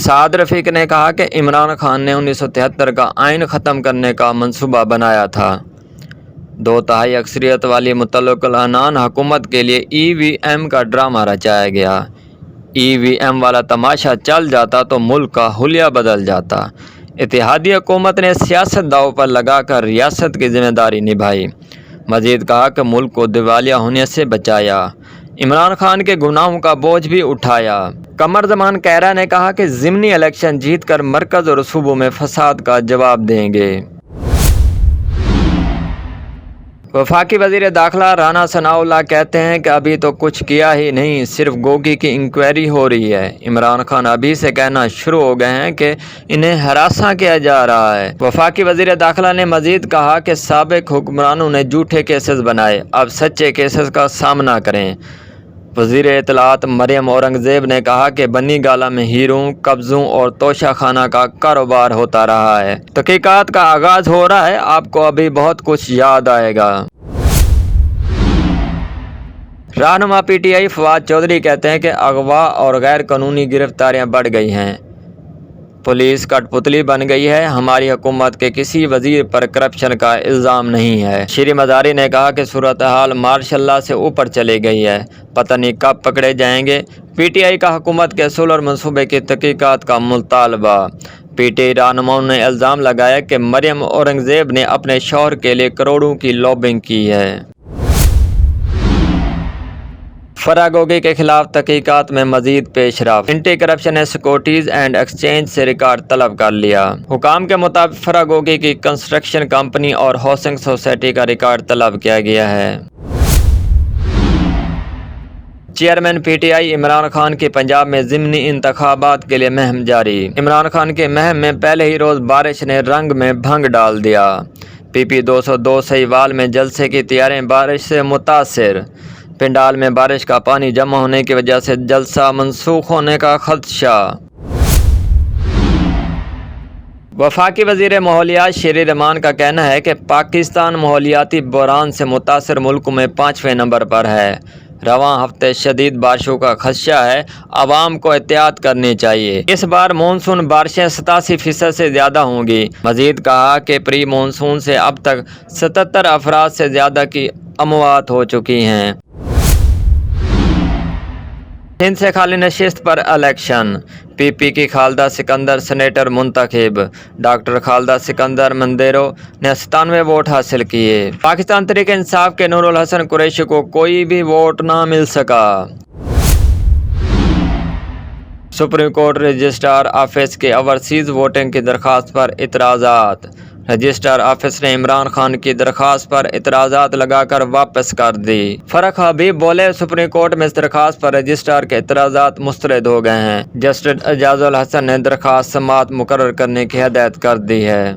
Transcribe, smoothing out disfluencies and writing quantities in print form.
سعد رفیق نے کہا کہ عمران خان نے 1973 کا آئین ختم کرنے کا منصوبہ بنایا تھا۔ 2/3 اکثریت والی مطلق العنان حکومت کے لیے EVM کا ڈرامہ رچایا گیا۔ EVM والا تماشا چل جاتا تو ملک کا حلیہ بدل جاتا۔ اتحادی حکومت نے سیاست داؤ پر لگا کر ریاست کی ذمہ داری نبھائی۔ مزید کہا کہ ملک کو دیوالیہ ہونے سے بچایا، عمران خان کے گناہوں کا بوجھ بھی اٹھایا۔ قمر زمان کیرا نے کہا کہ ضمنی الیکشن جیت کر مرکز اور صوبوں میں فساد کا جواب دیں گے۔ وفاقی وزیر داخلہ رانا ثناء اللہ کہتے ہیں کہ ابھی تو کچھ کیا ہی نہیں، صرف گوگی کی انکوائری ہو رہی ہے۔ عمران خان ابھی سے کہنا شروع ہو گئے ہیں کہ انہیں ہراساں کیا جا رہا ہے۔ وفاقی وزیر داخلہ نے مزید کہا کہ سابق حکمرانوں نے جھوٹے کیسز بنائے، اب سچے کیسز کا سامنا کریں۔ وزیر اطلاعات مریم اورنگزیب نے کہا کہ بنی گالہ میں ہیروں، قبضوں اور توشہ خانہ کا کاروبار ہوتا رہا ہے۔ تحقیقات کا آغاز ہو رہا ہے، آپ کو ابھی بہت کچھ یاد آئے گا۔ رہنما PTI فواد چودھری کہتے ہیں کہ اغوا اور غیر قانونی گرفتاریاں بڑھ گئی ہیں، پولیس کٹ پتلی بن گئی ہے، ہماری حکومت کے کسی وزیر پر کرپشن کا الزام نہیں ہے۔ شری مزاری نے کہا کہ صورتحال ماشاء اللہ سے اوپر چلی گئی ہے، پتہ نہیں کب پکڑے جائیں گے۔ PTI کا حکومت کے سولر منصوبے کی تحقیقات کا مطالبہ۔ PTI رہنماؤں نے الزام لگایا کہ مریم اورنگزیب نے اپنے شوہر کے لیے کروڑوں کی لابنگ کی ہے۔ فرح گوگی کے خلاف تحقیقات میں مزید پیش رفت، اینٹی کرپشن نے سیکورٹیز اینڈ ایکسچینج سے ریکارڈ طلب کر لیا۔ حکام کے مطابق فرح گوگی کی کنسٹرکشن کمپنی اور ہاؤسنگ سوسائٹی کا ریکارڈ طلب کیا گیا ہے۔ چیئرمین PTI عمران خان کی پنجاب میں ضمنی انتخابات کے لیے مہم جاری۔ عمران خان کی مہم میں پہلے ہی روز بارش نے رنگ میں بھنگ ڈال دیا۔ PP 202 سہیوال میں جلسے کی تیاریاں بارش سے متاثر، پنڈال میں بارش کا پانی جمع ہونے کی وجہ سے جلسہ منسوخ ہونے کا خدشہ۔ وفاقی وزیر ماحولیات شیری رحمان کا کہنا ہے کہ پاکستان ماحولیاتی بحران سے متاثر ملکوں میں 5ویں نمبر پر ہے۔ رواں ہفتے شدید بارشوں کا خدشہ ہے، عوام کو احتیاط کرنی چاہیے۔ اس بار مونسون بارشیں 87% سے زیادہ ہوں گی۔ مزید کہا کہ پری مونسون سے اب تک 77 افراد سے زیادہ کی اموات ہو چکی ہیں۔ سندھ سے خالی نشست پر الیکشن، PP کی خالدہ سکندر سینیٹر منتخب۔ ڈاکٹر خالدہ سکندر مندیرو نے 97 ووٹ حاصل کیے۔ پاکستان تحریک انصاف کے نور الحسن قریشی کو کوئی بھی ووٹ نہ مل سکا۔ سپریم کورٹ رجسٹرار آفس کی اوورسیز ووٹنگ کی درخواست پر اعتراضات۔ رجسٹرار آفس نے عمران خان کی درخواست پر اعتراضات لگا کر واپس کر دی۔ فرق حبیب بولے، سپریم کورٹ میں اس درخواست پر رجسٹرار کے اعتراضات مسترد ہو گئے ہیں۔ جسٹس اعجاز الحسن نے درخواست سماعت مقرر کرنے کی ہدایت کر دی ہے۔